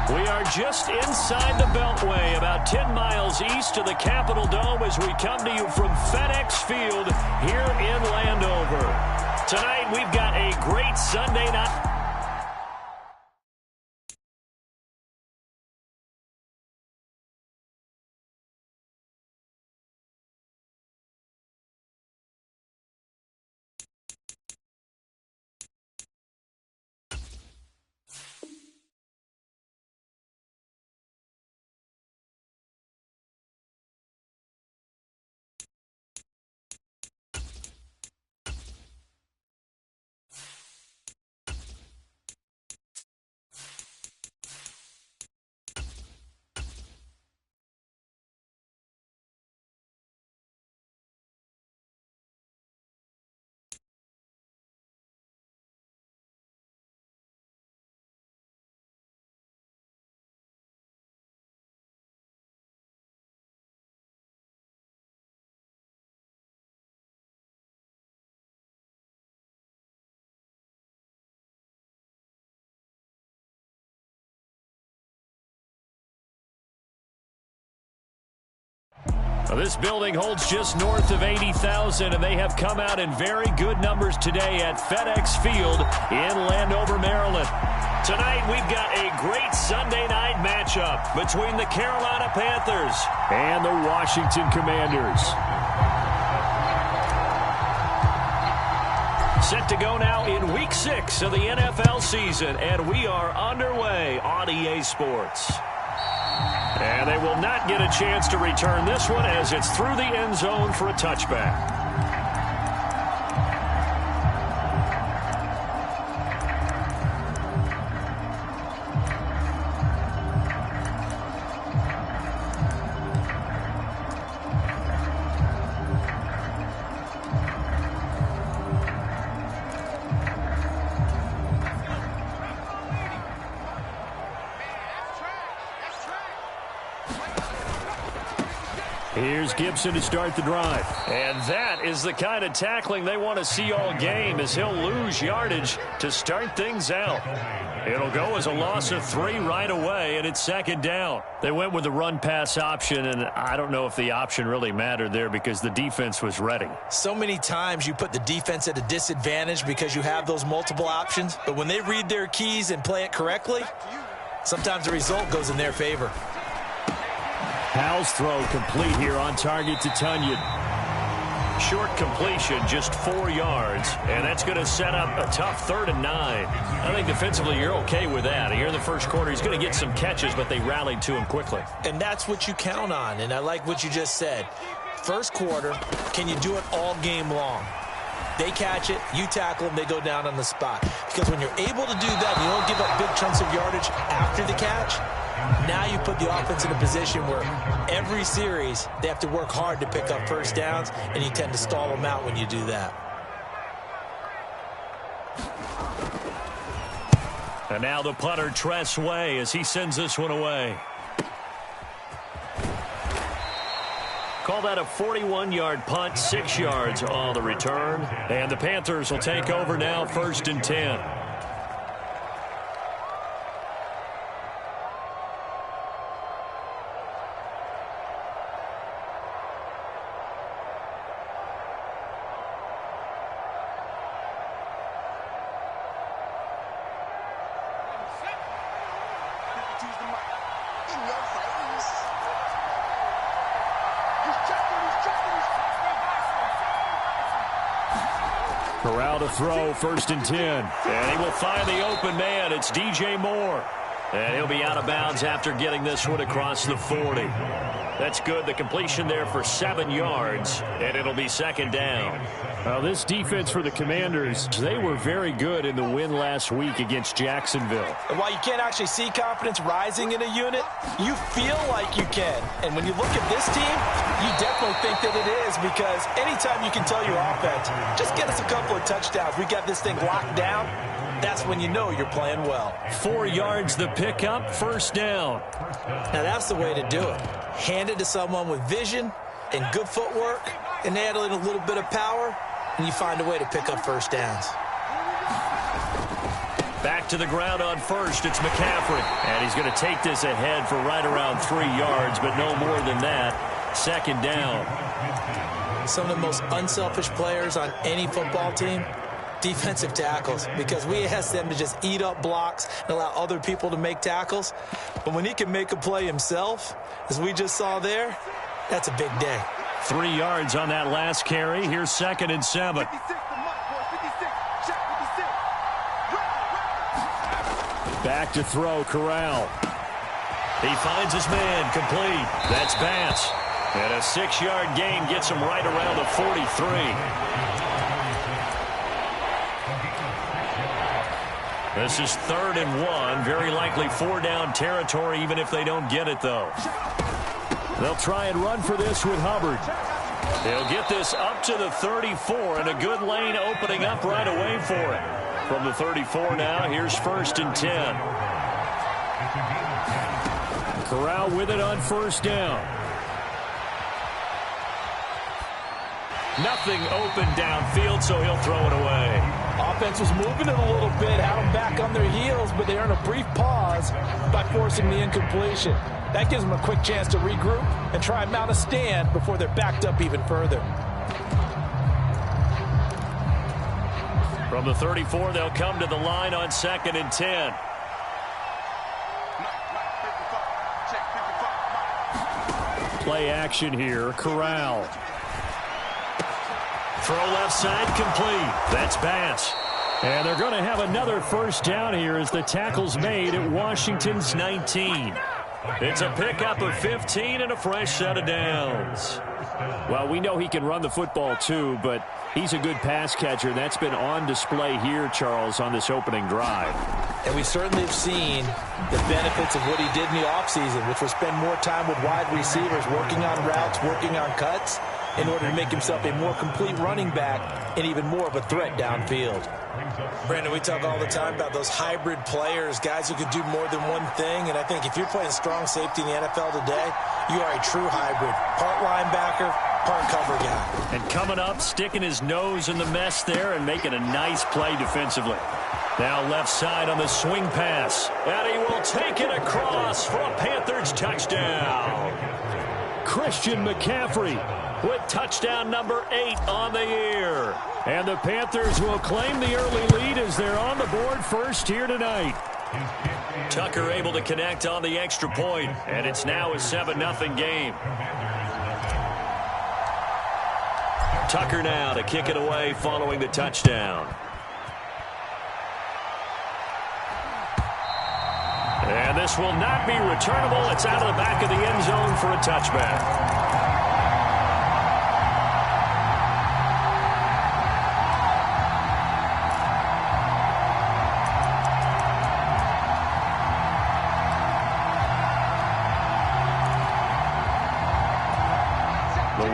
We are just inside the Beltway, about 10 miles east of the Capitol Dome as we come to you from FedEx Field here in Landover. Tonight we've got a great Sunday night. Well, this building holds just north of 80,000, and they have come out in very good numbers today at FedEx Field in Landover, Maryland. Tonight, we've got a great Sunday night matchup between the Carolina Panthers and the Washington Commanders. Set to go now in Week 6 of the NFL season, and we are underway on EA Sports. And they will not get a chance to return this one as it's through the end zone for a touchback. Here's Gibson to start the drive. And that is the kind of tackling they want to see all game as he'll lose yardage to start things out. It'll go as a loss of 3 right away, and it's second down. They went with the run-pass option, and I don't know if the option really mattered there because the defense was ready. So many times you put the defense at a disadvantage because you have those multiple options, but when they read their keys and play it correctly, sometimes the result goes in their favor. Powell's throw complete here on target to Tunyon. Short completion, just 4 yards, and that's going to set up a tough 3rd and 9. I think defensively you're okay with that. Here in the first quarter, he's going to get some catches, but they rallied to him quickly. And that's what you count on, and I like what you just said. First quarter, can you do it all game long? They catch it, you tackle them, they go down on the spot. Because when you're able to do that, you don't give up big chunks of yardage after the catch. Now you put the offense in a position where every series they have to work hard to pick up first downs, and you tend to stall them out when you do that. And now the punter, Tress Way, as he sends this one away. Call that a 41-yard punt, 6 yards on the return. And the Panthers will take over now, 1st and 10. Corral to throw, 1st and 10. And he will find the open man. It's DJ Moore. And he'll be out of bounds after getting this one across the 40. That's good. The completion there for 7 yards, and it'll be 2nd down. This defense for the Commanders, they were very good in the win last week against Jacksonville. And while you can't actually see confidence rising in a unit, you feel like you can. And when you look at this team, you definitely think that it is, because anytime you can tell your offense, just get us a couple of touchdowns, we got this thing locked down, that's when you know you're playing well. 4 yards the pickup, 1st down. Now that's the way to do it. Hand it to someone with vision and good footwork, and add in a little bit of power, and you find a way to pick up first downs. Back to the ground on first. It's McCaffrey. And he's going to take this ahead for right around 3 yards, but no more than that. Second down. Some of the most unselfish players on any football team, defensive tackles, because we ask them to just eat up blocks and allow other people to make tackles. But when he can make a play himself, as we just saw there, that's a big day. 3 yards on that last carry. Here's 2nd and 7. Back to throw, Corral. He finds his man, complete. That's Bass. And a 6-yard gain gets him right around the 43. This is 3rd and 1. Very likely 4-down territory, even if they don't get it, though. They'll try and run for this with Hubbard. They'll get this up to the 34, and a good lane opening up right away for it. From the 34 now, here's 1st and 10. Corral with it on 1st down. Nothing open downfield, so he'll throw it away. Offense was moving it a little bit, had them back on their heels, but they earn a brief pause by forcing the incompletion. That gives them a quick chance to regroup and try and mount a stand before they're backed up even further. From the 34, they'll come to the line on 2nd and 10. Play action here. Corral. Throw left side, complete. That's Bass. And they're going to have another 1st down here as the tackle's made at Washington's 19. It's a pickup of 15 and a fresh set of downs. Well, we know he can run the football too, but he's a good pass catcher. That's been on display here, Charles, on this opening drive. And we certainly have seen the benefits of what he did in the offseason, which was spend more time with wide receivers, working on routes, working on cuts, in order to make himself a more complete running back and even more of a threat downfield. Brandon, we talk all the time about those hybrid players, guys who could do more than one thing, and I think if you're playing strong safety in the NFL today, you are a true hybrid. Part linebacker, part cover guy. And coming up, sticking his nose in the mess there and making a nice play defensively. Now left side on the swing pass. And he will take it across for a Panthers touchdown. Christian McCaffrey with touchdown number 8 on the year. And the Panthers will claim the early lead as they're on the board first here tonight. Tucker able to connect on the extra point, and it's now a 7-0 game. Tucker now to kick it away following the touchdown. And this will not be returnable. It's out of the back of the end zone for a touchback.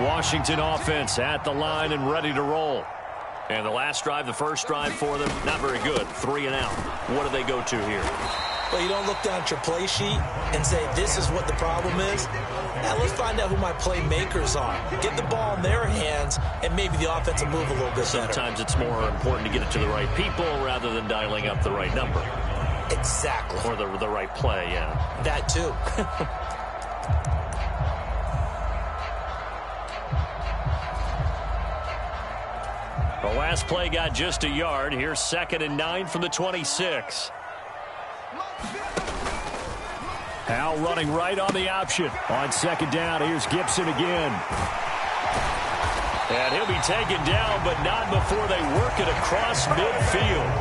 Washington offense at the line and ready to roll. And the last drive, the first drive for them, not very good. 3 and out. What do they go to here? Well, you don't look down at your play sheet and say, this is what the problem is. Now let's find out who my playmakers are. Get the ball in their hands, and maybe the offense will move a little bit better. Sometimes it's more important to get it to the right people rather than dialing up the right number. Exactly. Or the right play, yeah. That too. The last play got just a yard. Here's 2nd and 9 from the 26. Al running right on the option. On 2nd down, here's Gibson again. And he'll be taken down, but not before they work it across midfield.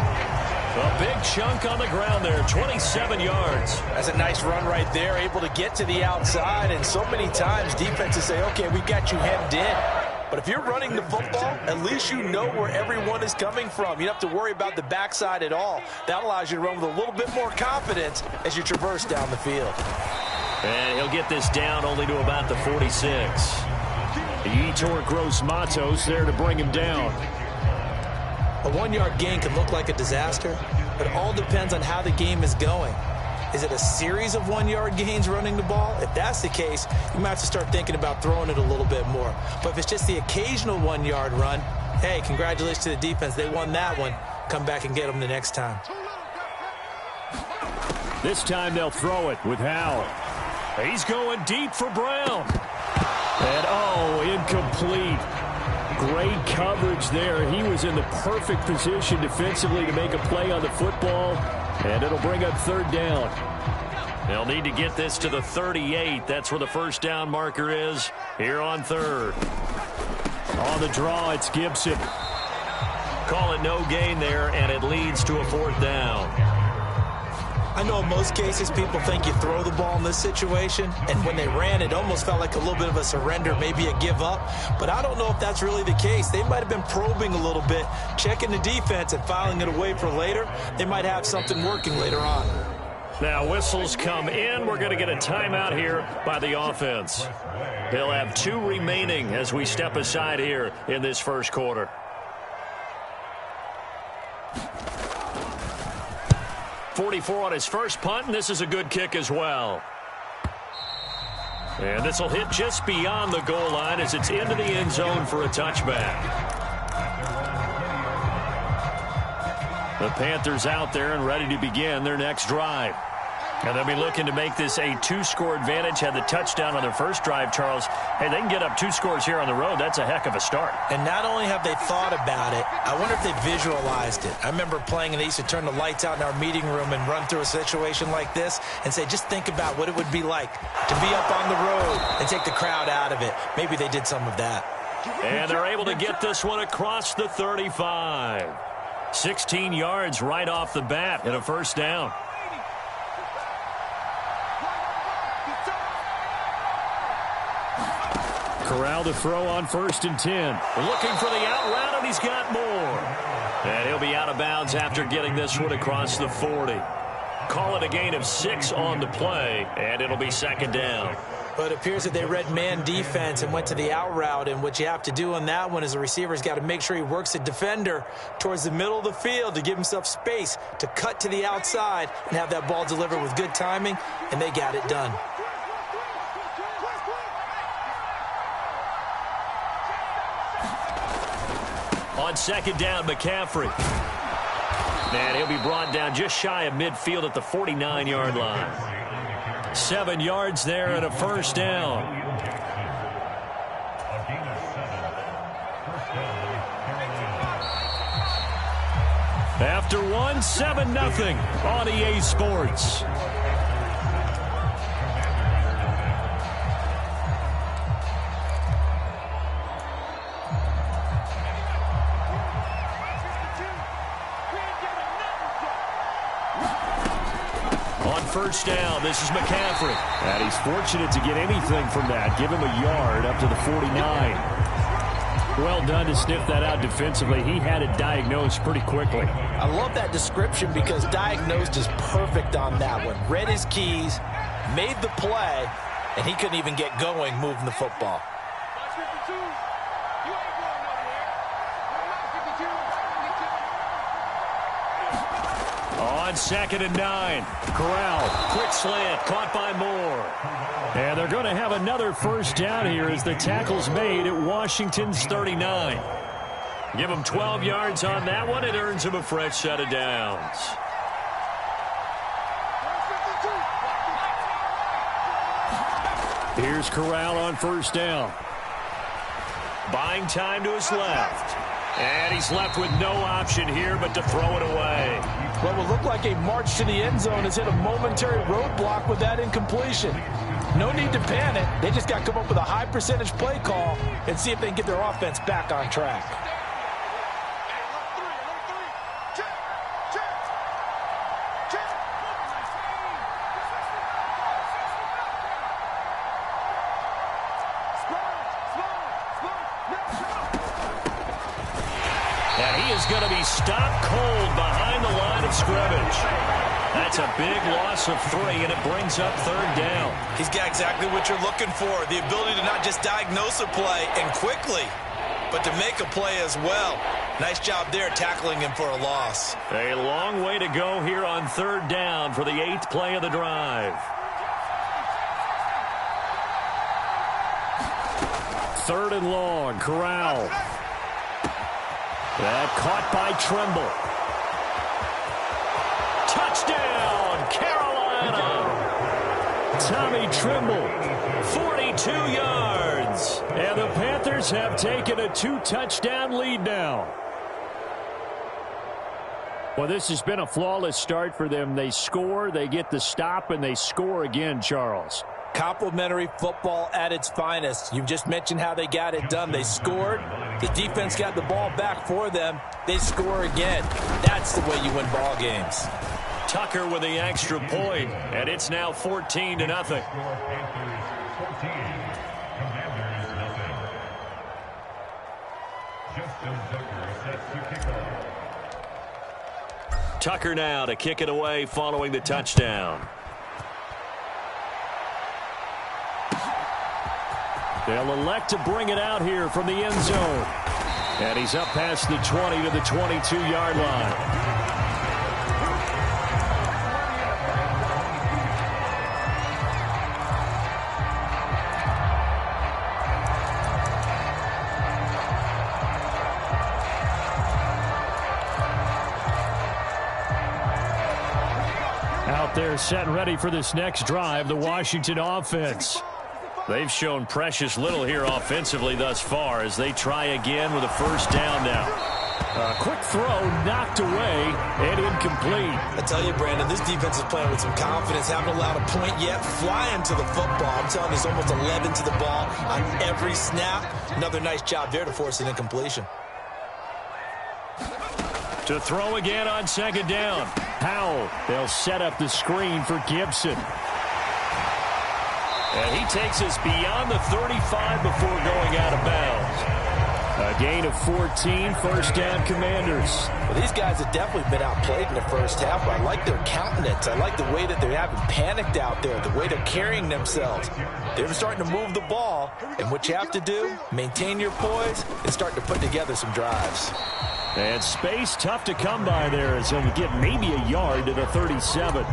A big chunk on the ground there, 27 yards. That's a nice run right there, able to get to the outside. And so many times defenses say, okay, we got you hemmed in. But if you're running the football, at least you know where everyone is coming from. You don't have to worry about the backside at all. That allows you to run with a little bit more confidence as you traverse down the field. And he'll get this down only to about the 46. Yetur Gross-Matos there to bring him down. A 1-yard gain can look like a disaster, but it all depends on how the game is going. Is it a series of 1-yard gains running the ball? If that's the case, you might have to start thinking about throwing it a little bit more. But if it's just the occasional 1-yard run, hey, congratulations to the defense. They won that one. Come back and get them the next time. This time they'll throw it with Howell. He's going deep for Brown. And, incomplete. Great coverage there. He was in the perfect position defensively to make a play on the football, and it'll bring up third down. They'll need to get this to the 38. That's where the first down marker is here on third. On the draw, it's Gibson. Call it no gain there, and it leads to a fourth down. I know in most cases people think you throw the ball in this situation, and when they ran, it almost felt like a little bit of a surrender, maybe a give up. But I don't know if that's really the case. They might have been probing a little bit, checking the defense and filing it away for later. They might have something working later on. Now whistles come in. We're going to get a timeout here by the offense. They'll have 2 remaining as we step aside here in this first quarter. .44 on his first punt, and this is a good kick as well. And this will hit just beyond the goal line as it's into the end zone for a touchback. The Panthers out there and ready to begin their next drive. And they'll be looking to make this a 2-score advantage. Had the touchdown on their first drive, Charles. Hey, they can get up 2 scores here on the road. That's a heck of a start. And not only have they thought about it, I wonder if they visualized it. I remember playing, and they used to turn the lights out in our meeting room and run through a situation like this and say, just think about what it would be like to be up on the road and take the crowd out of it. Maybe they did some of that. And they're able to get this one across the 35. 16 yards right off the bat and a first down. Corral to throw on 1st and 10. Looking for the out route, and he's got more. And he'll be out of bounds after getting this one across the 40. Call it a gain of 6 on the play, and it'll be second down. But it appears that they read man defense and went to the out route, and what you have to do on that one is the receiver's got to make sure he works the defender towards the middle of the field to give himself space to cut to the outside and have that ball delivered with good timing, and they got it done. On second down, McCaffrey. And he'll be brought down just shy of midfield at the 49-yard line. 7 yards there and a first down. After 1, 7-0 on EA Sports. First down, this is McCaffrey. And he's fortunate to get anything from that. Give him a yard up to the 49. Well done to sniff that out defensively. He had it diagnosed pretty quickly. I love that description because diagnosed is perfect on that one. Read his keys, made the play, and he couldn't even get going moving the football. On 2nd and 9, Corral, quick slant, caught by Moore. And they're going to have another first down here as the tackle's made at Washington's 39. Give him 12 yards on that one. It earns him a fresh set of downs. Here's Corral on first down. Buying time to his left. And he's left with no option here but to throw it away. What will look like a march to the end zone has hit a momentary roadblock with that incompletion. No need to panic. They just got to come up with a high percentage play call and see if they can get their offense back on track. Going to be stopped cold behind the line of scrimmage. That's a big loss of 3, and it brings up third down. He's got exactly what you're looking for, the ability to not just diagnose a play and quickly, but to make a play as well. Nice job there tackling him for a loss. A long way to go here on third down for the 8th play of the drive. 3rd and long, Corral. That caught by Tremble. Touchdown, Carolina! Tommy Trimble. 42 yards. And the Panthers have taken a 2-touchdown lead now. Well, this has been a flawless start for them. They score, they get the stop, and they score again, Charles. Complimentary football at its finest. You just mentioned how they got it done. They scored. The defense got the ball back for them. They score again. That's the way you win ball games. Tucker with the extra point, and it's now 14-0. Tucker now to kick it away following the touchdown. They'll elect to bring it out here from the end zone. And he's up past the 20 to the 22-yard line. Out there set and ready for this next drive, the Washington offense. They've shown precious little here offensively thus far as they try again with a first down now. A quick throw knocked away and incomplete. I tell you, Brandon, this defense is playing with some confidence. Haven't allowed a point yet. Flying to the football. I'm telling you, it's almost 11 to the ball on every snap. Another nice job there to force an incompletion. To throw again on second down. Powell. They'll set up the screen for Gibson. And he takes us beyond the 35 before going out of bounds. A gain of 14, first down Commanders. Well, these guys have definitely been outplayed in the first half. I like their countenance. I like the way that they're having panicked out there, the way they're carrying themselves. They're starting to move the ball, and what you have to do, maintain your poise and start to put together some drives. And space tough to come by there as he'll get maybe a yard to the 37.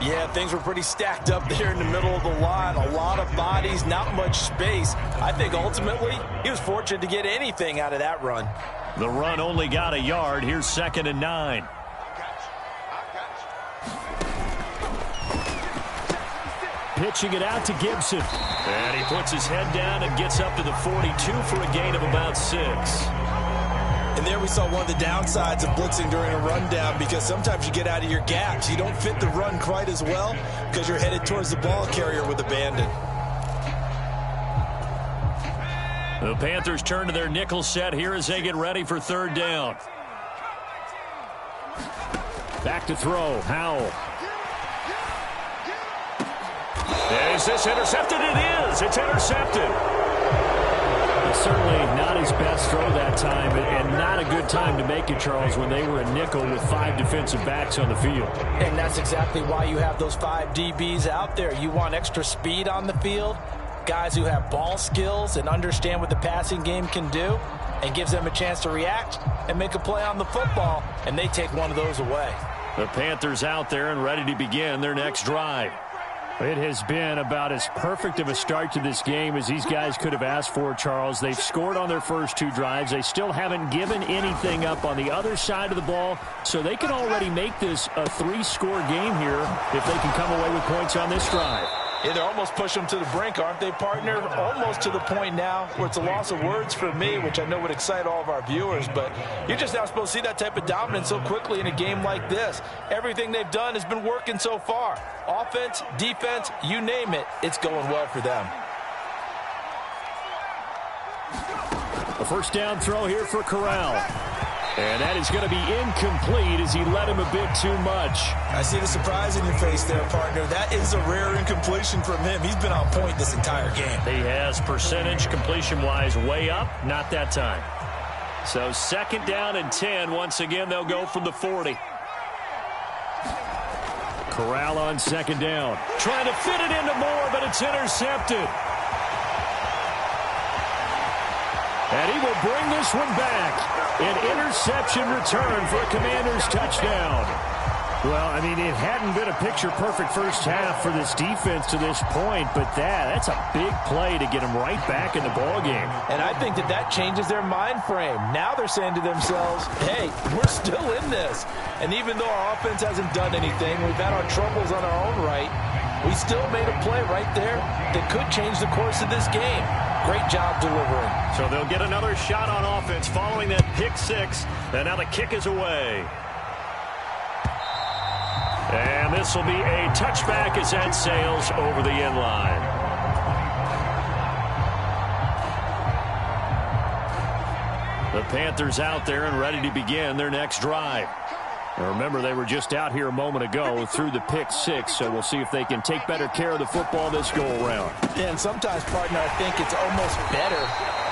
Yeah, things were pretty stacked up there in the middle of the line. A lot of bodies, not much space. I think ultimately he was fortunate to get anything out of that run. The run only got a yard. Here's 2nd and 9. Pitching it out to Gibson. And he puts his head down and gets up to the 42 for a gain of about 6. And there we saw one of the downsides of blitzing during a rundown, because sometimes you get out of your gaps. You don't fit the run quite as well because you're headed towards the ball carrier with abandon. The Panthers turn to their nickel set here as they get ready for third down. Back to throw. Howell. Is this intercepted? It is. It's intercepted. Certainly not his best throw that time, and not a good time to make it, Charles, when they were a nickel with 5 defensive backs on the field. And that's exactly why you have those 5 DBs out there. You want extra speed on the field, guys who have ball skills and understand what the passing game can do, and gives them a chance to react and make a play on the football, and they take one of those away. The Panthers out there and ready to begin their next drive. It has been about as perfect of a start to this game as these guys could have asked for, Charles. They've scored on their first 2 drives. They still haven't given anything up on the other side of the ball, so they can already make this a 3-score game here if they can come away with points on this drive. Yeah, they're almost pushing them to the brink, aren't they, partner? Almost to the point now where it's a loss of words for me, which I know would excite all of our viewers, but you're just not supposed to see that type of dominance so quickly in a game like this. Everything they've done has been working so far. Offense, defense, you name it, it's going well for them. A first down throw here for Corral. And that is going to be incomplete as he led him a bit too much. I see the surprise in your face there, partner. That is a rare incompletion from him. He's been on point this entire game. He has percentage completion-wise way up, not that time. So 2nd down and 10. Once again, they'll go from the 40. Corral on 2nd down. Trying to fit it into Moore, but it's intercepted. And he will bring this one back. An interception return for a Commanders touchdown. Well, I mean, it hadn't been a picture-perfect first half for this defense to this point, but that's a big play to get them right back in the ballgame. And I think that changes their mind frame. Now they're saying to themselves, hey, we're still in this. And even though our offense hasn't done anything, we've had our troubles on our own right, we still made a play right there that could change the course of this game. Great job delivering. So they'll get another shot on offense following that pick six. And now the kick is away. And this will be a touchback as that sails over the end line. The Panthers out there and ready to begin their next drive. Now remember, they were just out here a moment ago through the pick six, so we'll see if they can take better care of the football this go-around. Yeah, and sometimes, partner, I think it's almost better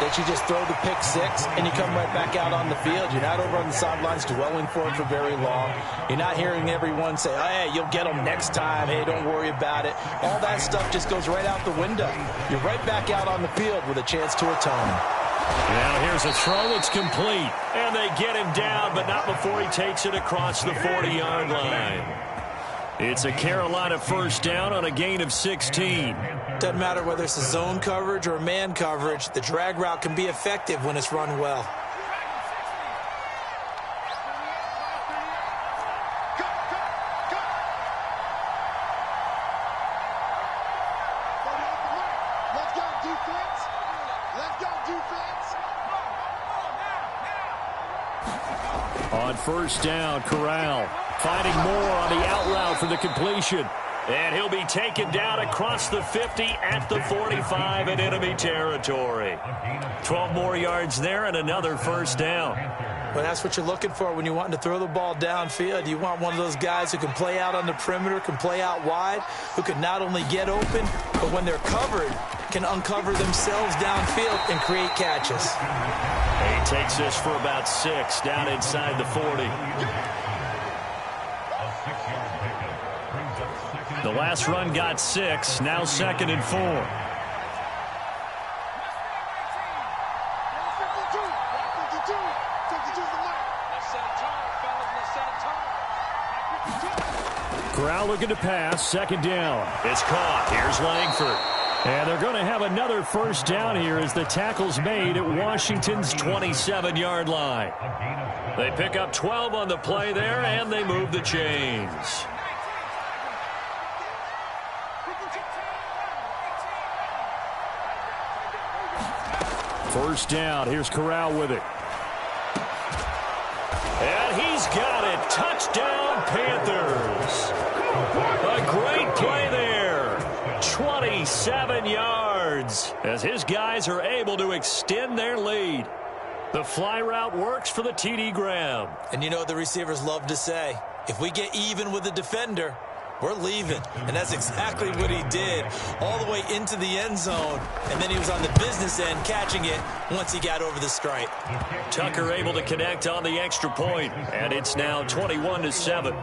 that you just throw the pick six and you come right back out on the field. You're not over on the sidelines dwelling for it for very long. You're not hearing everyone say, oh, hey, you'll get them next time. Hey, don't worry about it. All that stuff just goes right out the window. You're right back out on the field with a chance to atone. Now here's a throw that's complete. And they get him down, but not before he takes it across the 40-yard line. It's a Carolina first down on a gain of 16. Doesn't matter whether it's a zone coverage or man coverage. The drag route can be effective when it's run well. On first down, Corral finding Moore on the out route for the completion. And he'll be taken down across the 50 at the 45 in enemy territory. 12 more yards there and another first down. Well, that's what you're looking for when you're wanting to throw the ball downfield. You want one of those guys who can play out on the perimeter, can play out wide, who can not only get open, but when they're covered, can uncover themselves downfield and create catches. He takes this for about 6 down inside the 40. The last run got 6, now 2nd and 4. Corral looking to pass, 2nd down. It's caught. Here's Langford. And they're going to have another first down here as the tackle's made at Washington's 27-yard line. They pick up 12 on the play there, and they move the chains. First down. Here's Corral with it. And he's got it. Touchdown, Panthers. A great play there. 27 yards as his guys are able to extend their lead. The fly route works for the TD Graham. And you know what the receivers love to say? If we get even with the defender, we're leaving. And that's exactly what he did, all the way into the end zone. And then he was on the business end catching it once he got over the stripe. Tucker able to connect on the extra point, and it's now 21-7.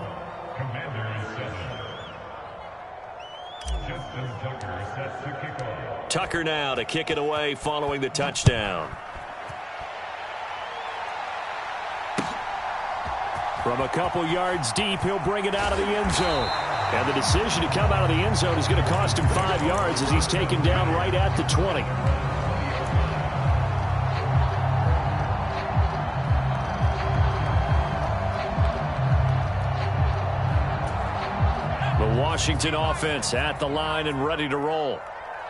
Tucker now to kick it away following the touchdown. From a couple yards deep, he'll bring it out of the end zone. And the decision to come out of the end zone is going to cost him 5 yards as he's taken down right at the 20. The Washington offense at the line and ready to roll.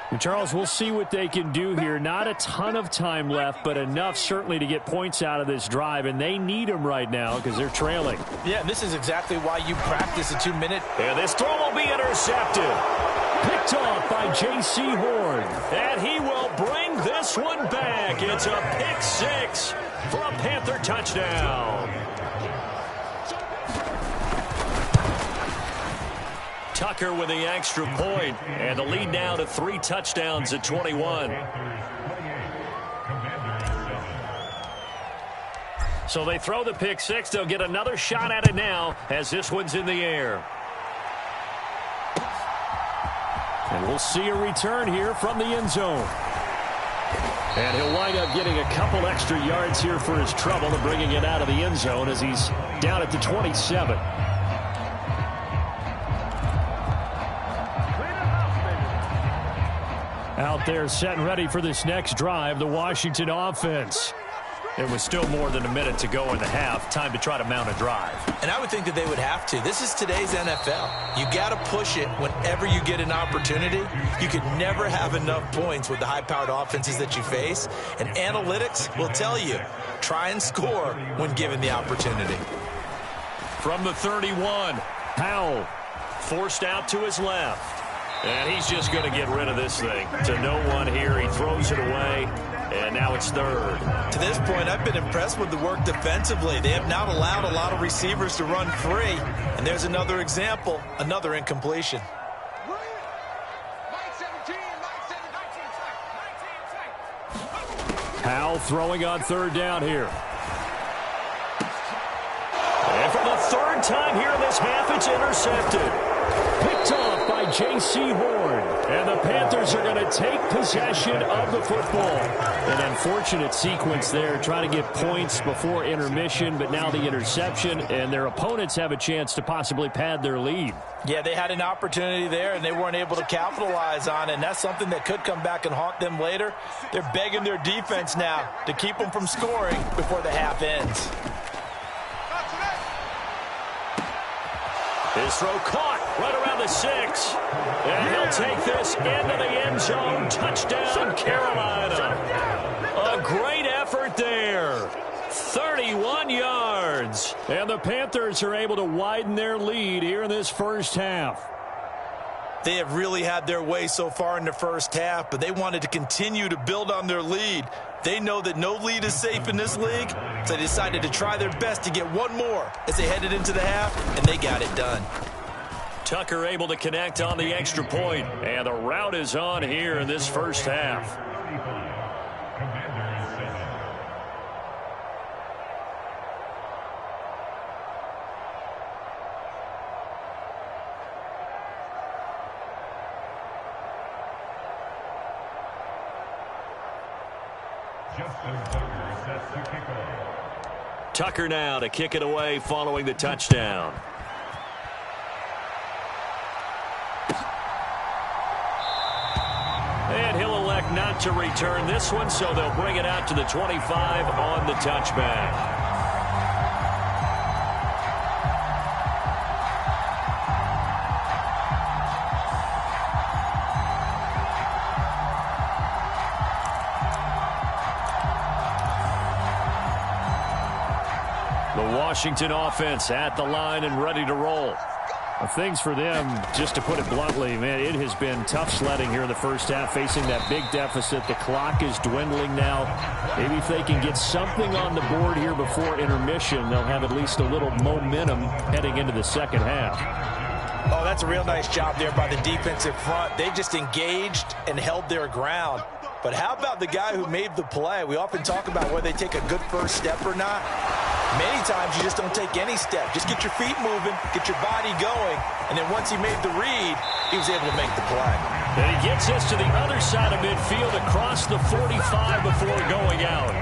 And Charles, we'll see what they can do here. Not a ton of time left, but enough certainly to get points out of this drive, and they need them right now because they're trailing. Yeah, this is exactly why you practice a 2-minute. And this throw will be intercepted. Picked off by J.C. Horn. And he will bring this one back. It's a pick 6 for a Panther touchdown. Tucker with the extra point, and the lead now to 3 touchdowns at 21. So they throw the pick 6. They'll get another shot at it now as this one's in the air. And we'll see a return here from the end zone. And he'll wind up getting a couple extra yards here for his trouble and bringing it out of the end zone as he's down at the 27. Out there set and ready for this next drive, the Washington offense. It was still more than a minute to go in the half. Time to try to mount a drive. And I would think that they would have to. This is today's NFL. You got to push it whenever you get an opportunity. You can never have enough points with the high-powered offenses that you face. And analytics will tell you, try and score when given the opportunity. From the 31, Powell forced out to his left. And he's just going to get rid of this thing. To no one here. He throws it away. And now it's third. To this point, I've been impressed with the work defensively. They have not allowed a lot of receivers to run free. And there's another example, another incompletion. Powell throwing on third down here. And for the third time here in this half, it's intercepted. Picked off by J.C. Horn. And the Panthers are going to take possession of the football. An unfortunate sequence there, trying to get points before intermission, but now the interception, and their opponents have a chance to possibly pad their lead. Yeah, they had an opportunity there, and they weren't able to capitalize on it, and that's something that could come back and haunt them later. They're begging their defense now to keep them from scoring before the half ends. His throw caught right around the 6. And he'll take this into the end zone. Touchdown, Carolina. A great effort there. 31 yards. And the Panthers are able to widen their lead here in this first half. They have really had their way so far in the first half, but they wanted to continue to build on their lead. They know that no lead is safe in this league, so they decided to try their best to get one more as they headed into the half, and they got it done. Tucker able to connect on the extra point, and the route is on here in this first half. Tucker now to kick it away following the touchdown. And he'll elect not to return this one, so they'll bring it out to the 25 on the touchback. Washington offense at the line and ready to roll. Things for them, just to put it bluntly, man, it has been tough sledding here in the first half, facing that big deficit. The clock is dwindling now. Maybe if they can get something on the board here before intermission, they'll have at least a little momentum heading into the second half. Oh, that's a real nice job there by the defensive front. They just engaged and held their ground. But how about the guy who made the play? We often talk about whether they take a good first step or not. Many times you just don't take any step. Just get your feet moving, get your body going, and then once he made the read, he was able to make the play. And he gets us to the other side of midfield across the 45 before going out.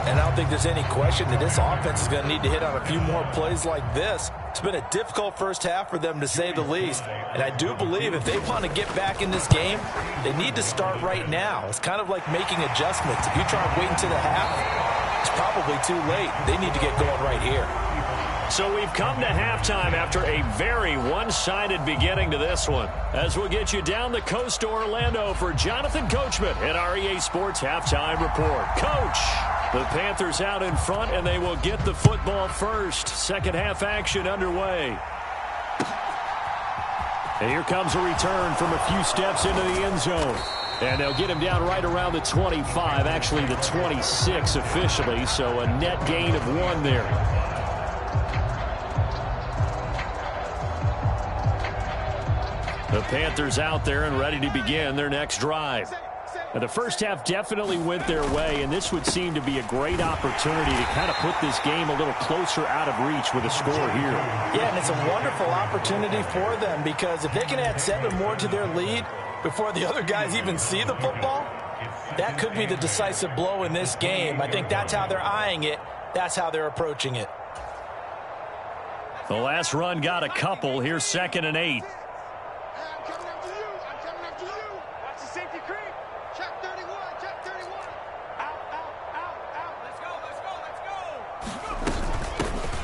And I don't think there's any question that this offense is going to need to hit on a few more plays like this. It's been a difficult first half for them, to say the least. And I do believe if they want to get back in this game, they need to start right now. It's kind of like making adjustments. If you try and wait until the half, it's probably too late. They need to get going right here. So we've come to halftime after a very one-sided beginning to this one. As we'll get you down the coast to Orlando for Jonathan Coachman at our EA Sports Halftime Report. Coach, the Panthers out in front, and they will get the football first. Second half action underway. And here comes a return from a few steps into the end zone. And they'll get him down right around the 25, actually the 26 officially, so a net gain of 1 there. The Panthers out there and ready to begin their next drive. Now, the first half definitely went their way, and this would seem to be a great opportunity to kind of put this game a little closer out of reach with a score here. Yeah, and it's a wonderful opportunity for them, because if they can add 7 more to their lead before the other guys even see the football, that could be the decisive blow in this game. I think that's how they're eyeing it. That's how they're approaching it. The last run got a couple. Here's 2nd and 8.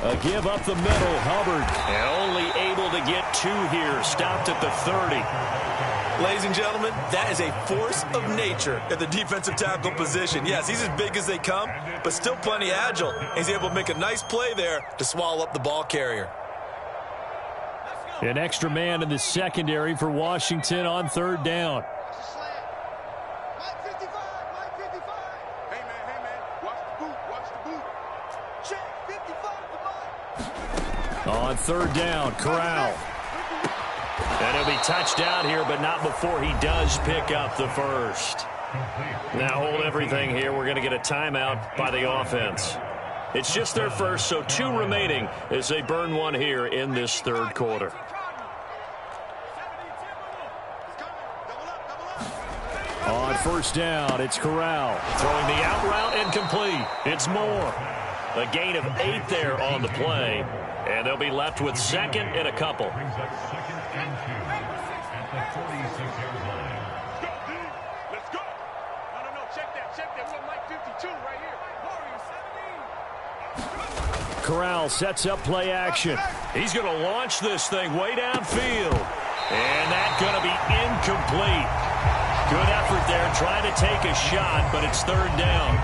A give up the middle. Hubbard only able to get 2 here. Stopped at the 30. Ladies and gentlemen, that is a force of nature at the defensive tackle position. Yes, he's as big as they come, but still plenty agile. He's able to make a nice play there to swallow up the ball carrier. An extra man in the secondary for Washington on 3rd down. On 3rd down, Corral. And he'll be touchdown here, but not before he does pick up the first. Now hold everything here. We're going to get a timeout by the offense. It's just their first, so 2 remaining as they burn 1 here in this 3rd quarter. On 1st down, it's Corral. Throwing the out route incomplete. It's Moore. A gain of 8 there on the play. And they'll be left with 2nd and a couple. Let's go. No, check that. We're Mike 52 right here. Warrior 17. Corral sets up play action. He's going to launch this thing way downfield. And that's going to be incomplete. Good effort there, trying to take a shot, but it's 3rd down.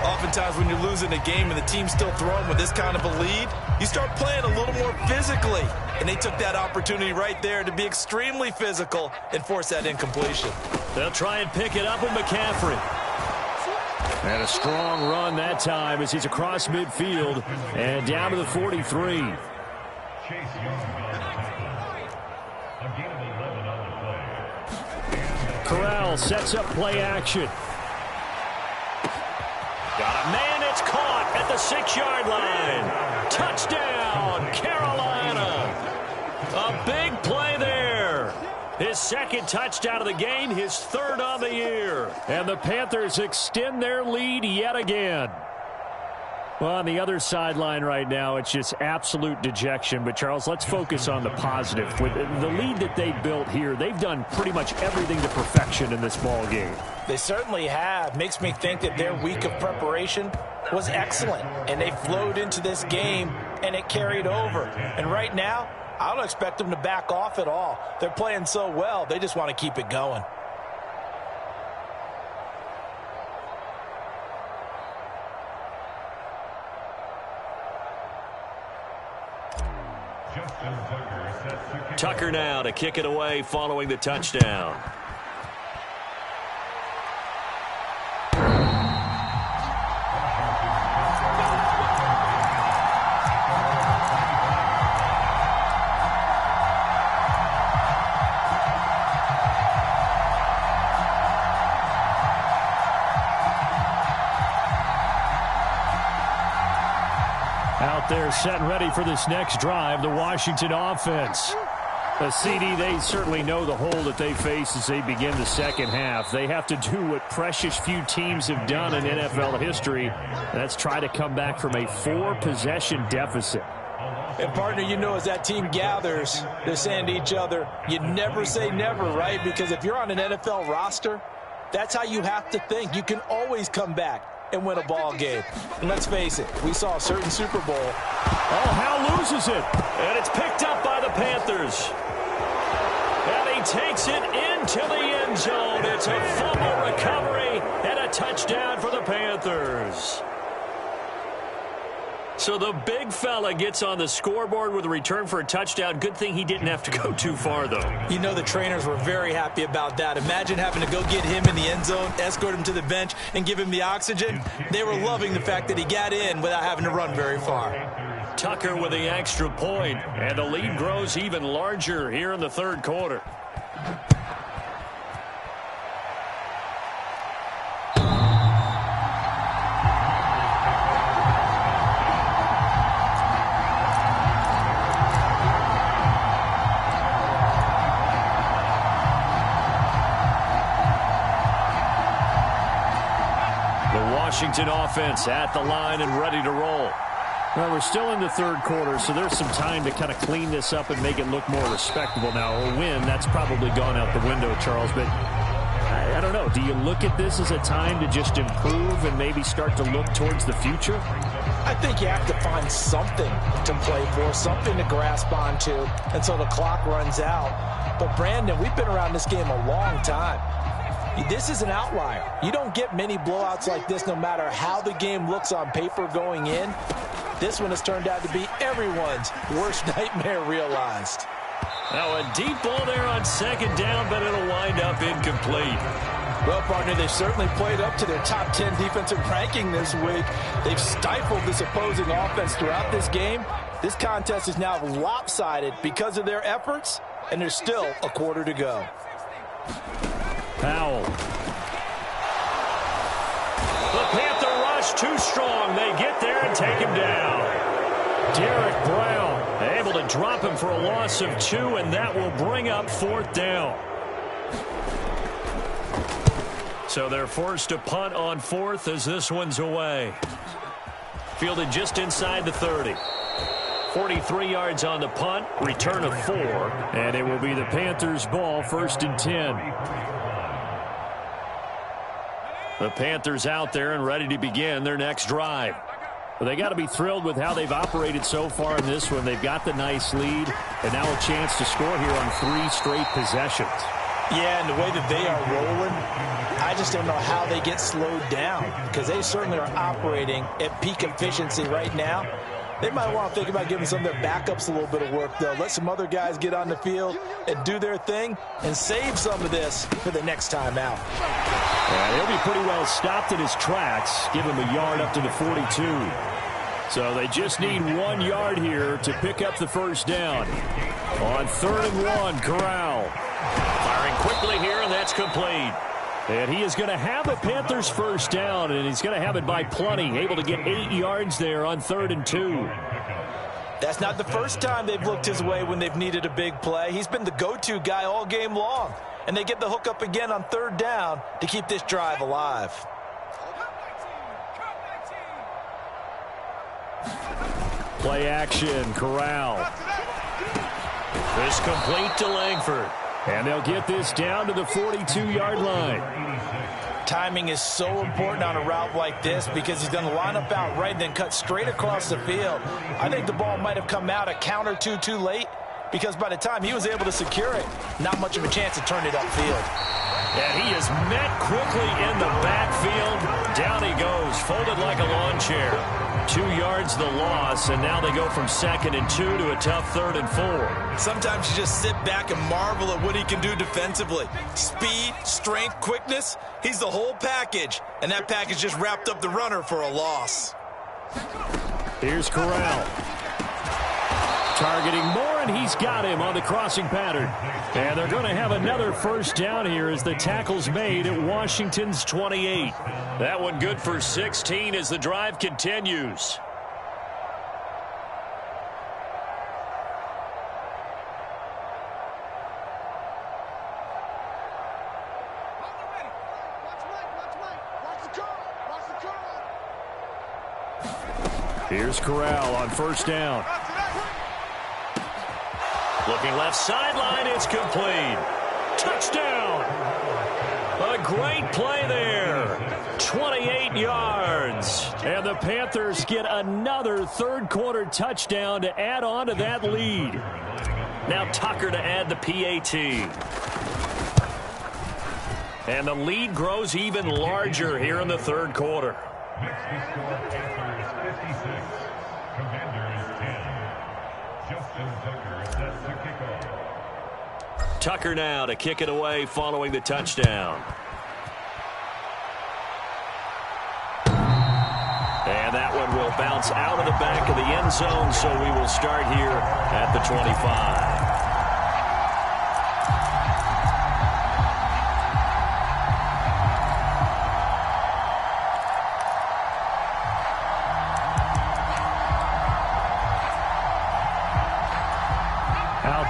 Oftentimes when you're losing a game and the team's still throwing with this kind of a lead, you start playing a little more physically. And they took that opportunity right there to be extremely physical and force that incompletion. They'll try and pick it up with McCaffrey. And a strong run that time as he's across midfield and down to the 43. Corral sets up play action. Got a man, it's caught at the 6-yard line. Touchdown, Carolina. A big play there. His 2nd touchdown of the game, his 3rd on the year. And the Panthers extend their lead yet again. Well, on the other sideline right now, it's just absolute dejection. But, Charles, let's focus on the positive. With the lead that they built here, they've done pretty much everything to perfection in this ball game. They certainly have. Makes me think that their week of preparation was excellent. And they flowed into this game, and it carried over. And right now, I don't expect them to back off at all. They're playing so well, they just want to keep it going. Tucker now to kick it away following the touchdown. Out there set and ready for this next drive, the Washington offense. A CD, they certainly know the hole that they face as they begin the 2nd half. They have to do what precious few teams have done in NFL history. That's try to come back from a 4-possession deficit. And, partner, you know, as that team gathers, they're saying to each other, you never say never, right? Because if you're on an NFL roster, that's how you have to think. You can always come back and win a ball game. And let's face it, we saw a certain Super Bowl. Oh, Howe loses it. And it's picked up by the Panthers. And he takes it into the end zone. It's a fumble recovery and a touchdown for the Panthers. So the big fella gets on the scoreboard with a return for a touchdown. Good thing he didn't have to go too far, though. You know the trainers were very happy about that. Imagine having to go get him in the end zone, escort him to the bench, and give him the oxygen. They were loving the fact that he got in without having to run very far. Tucker with the extra point, and the lead grows even larger here in the 3rd quarter. Washington offense at the line and ready to roll. Well, we're still in the 3rd quarter, so there's some time to kind of clean this up and make it look more respectable. Now, a win, that's probably gone out the window, Charles, but I don't know. Do you look at this as a time to just improve and maybe start to look towards the future? I think you have to find something to play for, something to grasp onto until the clock runs out. But, Brandon, we've been around this game a long time. This is an outlier. You don't get many blowouts like this no matter how the game looks on paper going in. This one has turned out to be everyone's worst nightmare realized. Now a deep ball there on second down, but it'll wind up incomplete. Well, partner, they've certainly played up to their top 10 defensive ranking this week. They've stifled this opposing offense throughout this game. This contest is now lopsided because of their efforts, and there's still a quarter to go. Powell. The Panther rush too strong. They get there and take him down. Derek Brown able to drop him for a loss of 2, and that will bring up 4th down. So they're forced to punt on 4th as this one's away. Fielded just inside the 30. 43 yards on the punt, return of 4, and it will be the Panthers' ball, 1st and 10. The Panthers out there and ready to begin their next drive. Well, they got to be thrilled with how they've operated so far in this one. They've got the nice lead, and now a chance to score here on 3 straight possessions. Yeah, and the way that they are rolling, I just don't know how they get slowed down, because they certainly are operating at peak efficiency right now. They might want to think about giving some of their backups a little bit of work, though. Let some other guys get on the field and do their thing and save some of this for the next time out. Yeah, he'll be pretty well stopped in his tracks. Give him a yard up to the 42. So they just need 1 yard here to pick up the 1st down. On 3rd and 1, Corral. Firing quickly here, and that's complete. And he is going to have the Panthers' 1st down, and he's going to have it by plenty. Able to get 8 yards there on 3rd and 2. That's not the first time they've looked his way when they've needed a big play. He's been the go-to guy all game long. And they get the hook up again on 3rd down to keep this drive alive. Play action, Corral. This complete to Langford. And they'll get this down to the 42-yard line. Timing is so important on a route like this because he's going to line up out right and then cut straight across the field. I think the ball might have come out a count or two too late because by the time he was able to secure it, not much of a chance to turn it upfield. And he is met quickly in the backfield. Down he goes, folded like a lawn chair. 2 yards the loss, and now they go from 2nd and 2 to a tough 3rd and 4. Sometimes you just sit back and marvel at what he can do defensively. Speed, strength, quickness, he's the whole package. And that package just wrapped up the runner for a loss. Here's Corral. Targeting Moore, and he's got him on the crossing pattern. And they're going to have another 1st down here as the tackle's made at Washington's 28. That one good for 16 as the drive continues. Here's Corral on 1st down. Looking left sideline, it's complete. Touchdown! A great play there. 28 yards. And the Panthers get another 3rd quarter touchdown to add on to that lead. Now Tucker to add the PAT. And the lead grows even larger here in the 3rd quarter. Tucker now to kick it away following the touchdown. And that one will bounce out of the back of the end zone, so we will start here at the 25.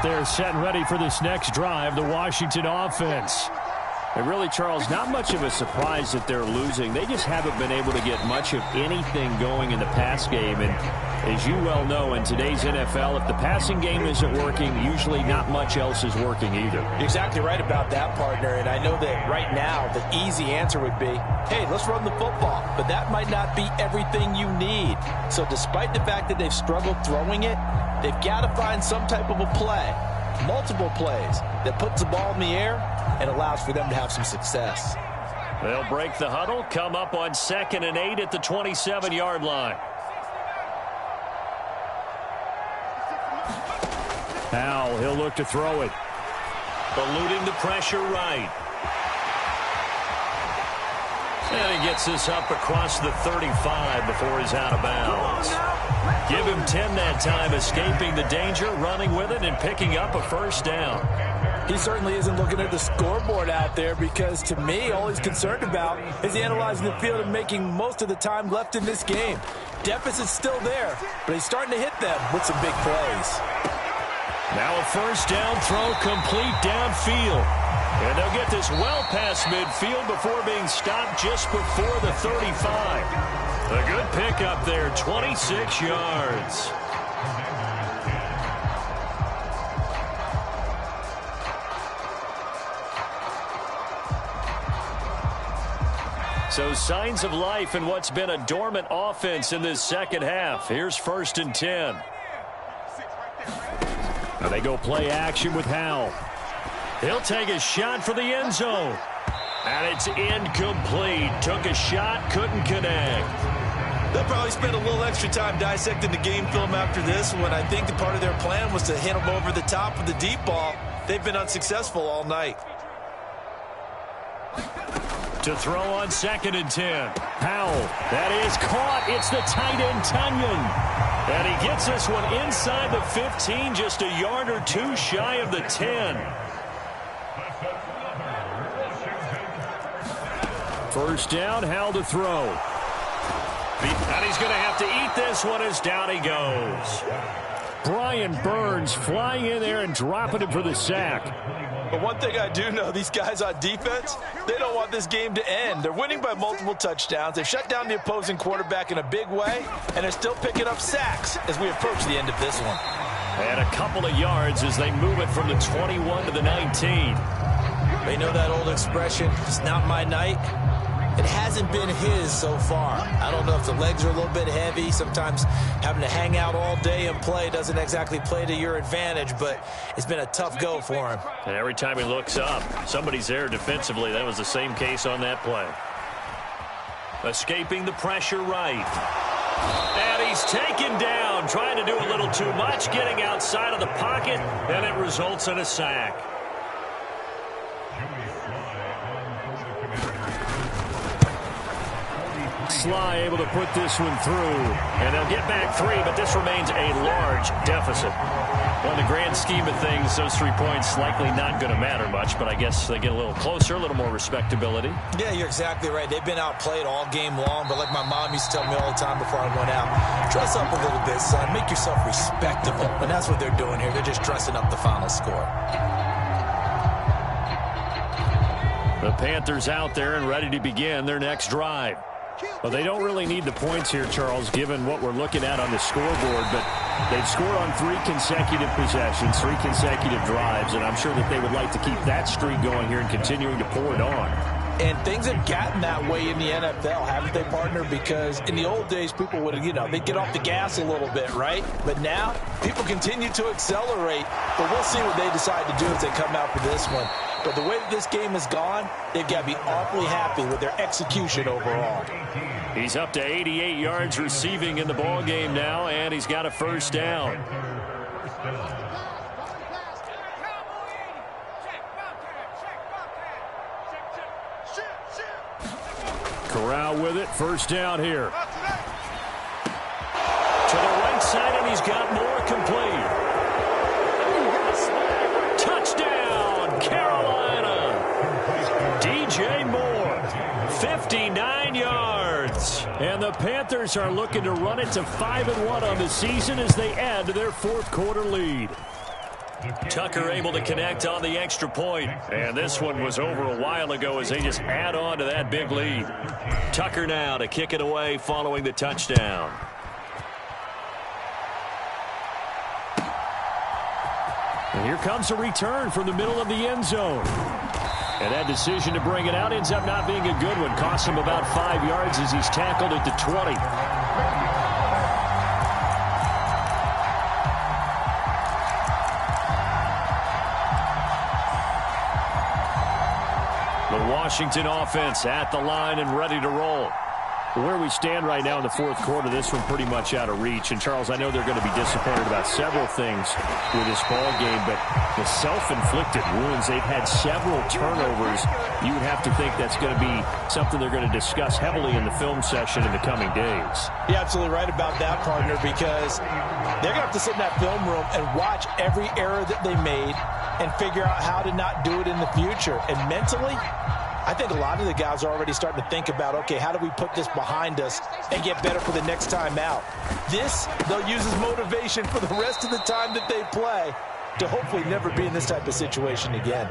They're set and ready for this next drive, the Washington offense. And really, Charles, not much of a surprise that they're losing. They just haven't been able to get much of anything going in the pass game. And As you well know, in today's NFL, if the passing game isn't working, usually not much else is working either. You're exactly right about that, partner. And I know that right now the easy answer would be, hey, let's run the football. But that might not be everything you need. So despite the fact that they've struggled throwing it, they've got to find some type of a play, multiple plays, that puts the ball in the air and allows for them to have some success. They'll break the huddle, come up on 2nd and 8 at the 27-yard line. Now he'll look to throw it. Eluding the pressure right. And he gets this up across the 35 before he's out of bounds. Give him 10 that time, escaping the danger, running with it, and picking up a first down. He certainly isn't looking at the scoreboard out there because, to me, all he's concerned about is analyzing the field and making most of the time left in this game. Deficit's still there, but he's starting to hit them with some big plays. Now a first down throw complete downfield. And they'll get this well past midfield before being stopped just before the 35. A good pickup there, 26 yards. So signs of life in what's been a dormant offense in this second half. Here's 1st and 10. Now they go play action with Howell. He'll take a shot for the end zone. And it's incomplete. Took a shot, couldn't connect. They'll probably spend a little extra time dissecting the game film after this one. I think the part of their plan was to hit them over the top with the deep ball. They've been unsuccessful all night. To throw on 2nd and 10. Howell, that is caught. It's the tight end, Tunyon. And he gets this one inside the 15, just a yard or two shy of the 10. First down, Howell to throw. And he's going to have to eat this one as down he goes. Brian Burns flying in there and dropping him for the sack. But one thing I do know, these guys on defense, they don't want this game to end. They're winning by multiple touchdowns. They've shut down the opposing quarterback in a big way, and they're still picking up sacks as we approach the end of this one. And a couple of yards as they move it from the 21 to the 19. They know that old expression, it's not my night. It hasn't been his so far. I don't know if the legs are a little bit heavy. Sometimes having to hang out all day and play doesn't exactly play to your advantage, but it's been a tough go for him. And every time he looks up, somebody's there defensively. That was the same case on that play. Escaping the pressure right. And he's taken down, trying to do a little too much, getting outside of the pocket, and it results in a sack. Sly able to put this one through. And they'll get back 3, but this remains a large deficit. Well, in the grand scheme of things, those 3 points likely not going to matter much, but I guess they get a little closer, a little more respectability. Yeah, you're exactly right. They've been outplayed all game long, but like my mom used to tell me all the time before I went out, dress up a little bit, son. Make yourself respectable. And that's what they're doing here. They're just dressing up the final score. The Panthers out there and ready to begin their next drive. Well, they don't really need the points here, Charles, given what we're looking at on the scoreboard, but they've scored on 3 consecutive possessions, 3 consecutive drives, and I'm sure that they would like to keep that streak going here and continuing to pour it on. And things have gotten that way in the NFL, haven't they, partner? Because in the old days, people would, they'd get off the gas a little bit, right? But now, people continue to accelerate, but we'll see what they decide to do as they come out for this one. But the way that this game has gone, they've got to be awfully happy with their execution overall. He's up to 88 yards receiving in the ball game now, and he's got a first down. Corral with it, first down here. To the right side, and he's got more complete. Touchdown, Carolina. DJ Moore, 59 yards. And the Panthers are looking to run it to 5-1 on the season as they add to their 4th quarter lead. Tucker able to connect on the extra point. And this one was over a while ago as they just add on to that big lead. Tucker now to kick it away following the touchdown. And here comes a return from the middle of the end zone. And that decision to bring it out ends up not being a good one. Costs him about 5 yards as he's tackled at the 20. The Washington offense at the line and ready to roll. Where we stand right now in the fourth quarter, this one pretty much out of reach. And, Charles, I know they're going to be disappointed about several things with this ball game, but the self-inflicted wounds, they've had several turnovers. You would have to think that's going to be something they're going to discuss heavily in the film session in the coming days. You're absolutely right about that, partner, because they're going to have to sit in that film room and watch every error that they made and figure out how to not do it in the future. And mentally, I think a lot of the guys are already starting to think about, okay, how do we put this behind us and get better for the next time out? This, they'll use as motivation for the rest of the time that they play to hopefully never be in this type of situation again.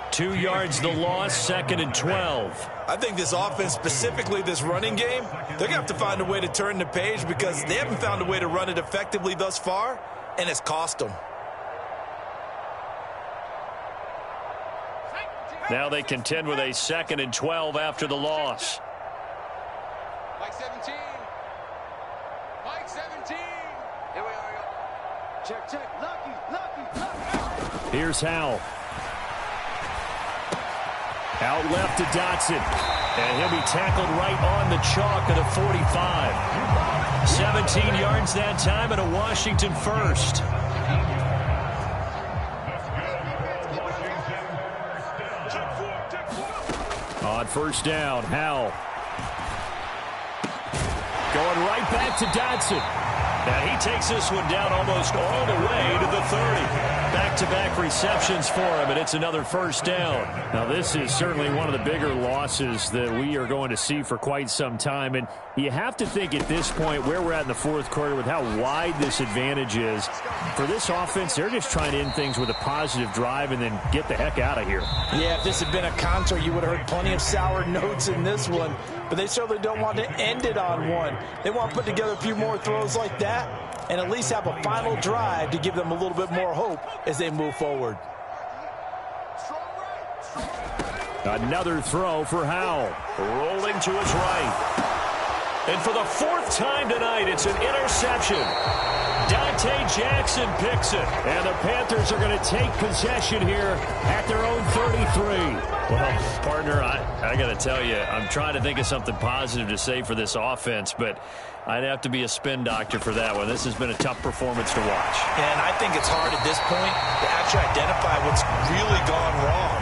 2 yards the loss, 2nd and 12. I think this offense, specifically this running game, they're going to have to find a way to turn the page because they haven't found a way to run it effectively thus far, and it's cost them. Now they contend with a 2nd and 12 after the loss. Mike 17. Mike 17. Here we are. Check, check. Lucky. Here's Howell. Out left to Dotson. And he'll be tackled right on the chalk of the 45. 17 yards that time and a Washington first. On first down, Howell. Going right back to Dotson. And he takes this one down almost all the way to the 30. Back-to-back receptions for him, and it's another first down. Now, this is certainly one of the bigger losses that we are going to see for quite some time. And you have to think at this point where we're at in the fourth quarter with how wide this advantage is. For this offense, they're just trying to end things with a positive drive and then get the heck out of here. Yeah, if this had been a concert, you would have heard plenty of sour notes in this one. But they certainly don't want to end it on one. They want to put together a few more throws like that and at least have a final drive to give them a little bit more hope as they move forward. Another throw for Howell. Rolling to his right. And for the 4th time tonight, it's an interception. Dante Jackson picks it. And the Panthers are going to take possession here at their own 33. Well, partner, I got to tell you, I'm trying to think of something positive to say for this offense, but I'd have to be a spin doctor for that one. This has been a tough performance to watch. And I think it's hard at this point to actually identify what's really gone wrong.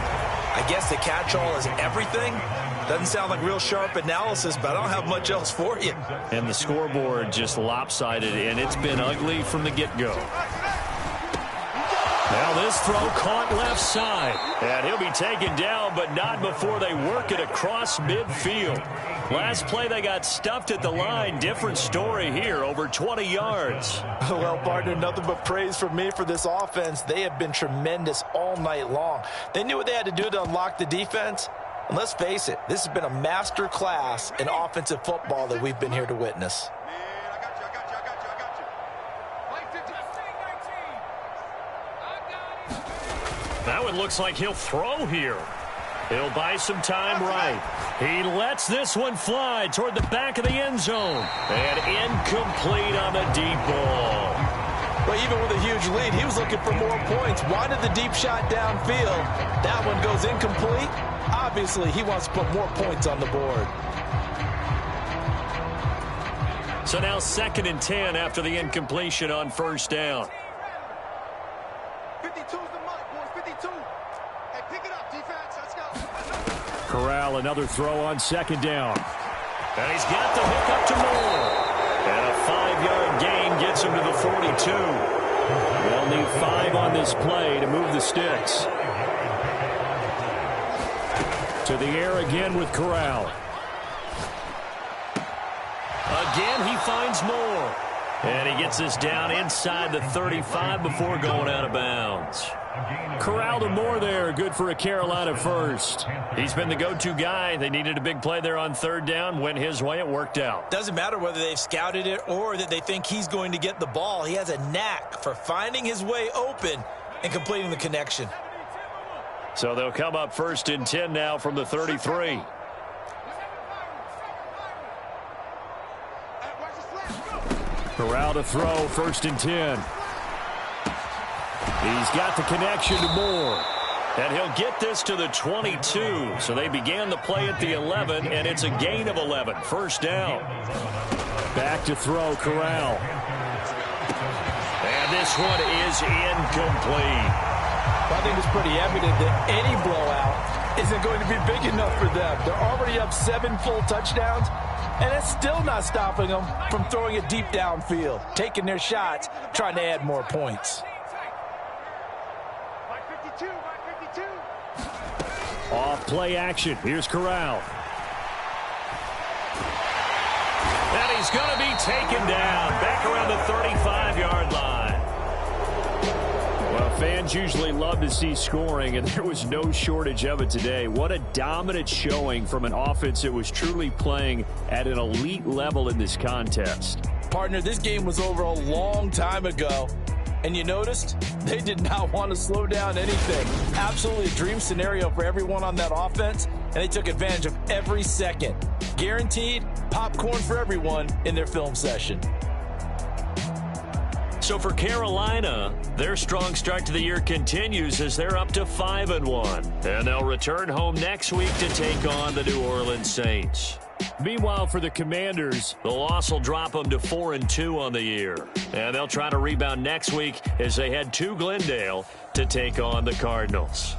I guess the catch-all is everything. Doesn't sound like real sharp analysis, but I don't have much else for you. And the scoreboard just lopsided, and it's been ugly from the get-go. Now this throw caught left side. And he'll be taken down, but not before they work it across midfield. Last play they got stuffed at the line. Different story here, over 20 yards. Well, partner, nothing but praise from me for this offense. They have been tremendous all night long. They knew what they had to do to unlock the defense. And let's face it, this has been a master class in offensive football that we've been here to witness. Now it looks like he'll throw here. He'll buy some time right. He lets this one fly toward the back of the end zone. And incomplete on the deep ball. Well, even with a huge lead, he was looking for more points. Wanted the deep shot downfield. That one goes incomplete. Obviously, he wants to put more points on the board. So now 2nd and 10 after the incompletion on first down. 52's the mark, boys. 52. Hey, pick it up, defense. Let's go. Corral, another throw on 2nd down. And he's got the hook up to Moore. And a 5-yard gain gets him to the 42. They'll need 5 on this play to move the sticks. To the air again with Corral. Again, he finds Moore. And he gets this down inside the 35 before going out of bounds. Corral to Moore there. Good for a Carolina first. He's been the go-to guy. They needed a big play there on 3rd down. Went his way. It worked out. Doesn't matter whether they've scouted it or that they think he's going to get the ball. He has a knack for finding his way open and completing the connection. So they'll come up 1st and 10 now from the 33. Corral to throw, 1st and 10. He's got the connection to Moore. And he'll get this to the 22. So they began the play at the 11, and it's a gain of 11. 1st down. Back to throw, Corral. And this one is incomplete. I think it's pretty evident that any blowout isn't going to be big enough for them. They're already up 7 full touchdowns, and it's still not stopping them from throwing it deep downfield, taking their shots, trying to add more points. Off play action. Here's Corral. And he's going to be taken down back around the 35-yard line. Well, fans usually love to see scoring, and there was no shortage of it today. What a dominant showing from an offense that was truly playing at an elite level in this contest. Partner, this game was over a long time ago. And you noticed they did not want to slow down anything. Absolutely a dream scenario for everyone on that offense, and they took advantage of every second. Guaranteed popcorn for everyone in their film session. So for Carolina, their strong start to the year continues as they're up to 5-1. And they'll return home next week to take on the New Orleans Saints. Meanwhile, for the Commanders, the loss will drop them to 4-2 on the year. And they'll try to rebound next week as they head to Glendale to take on the Cardinals.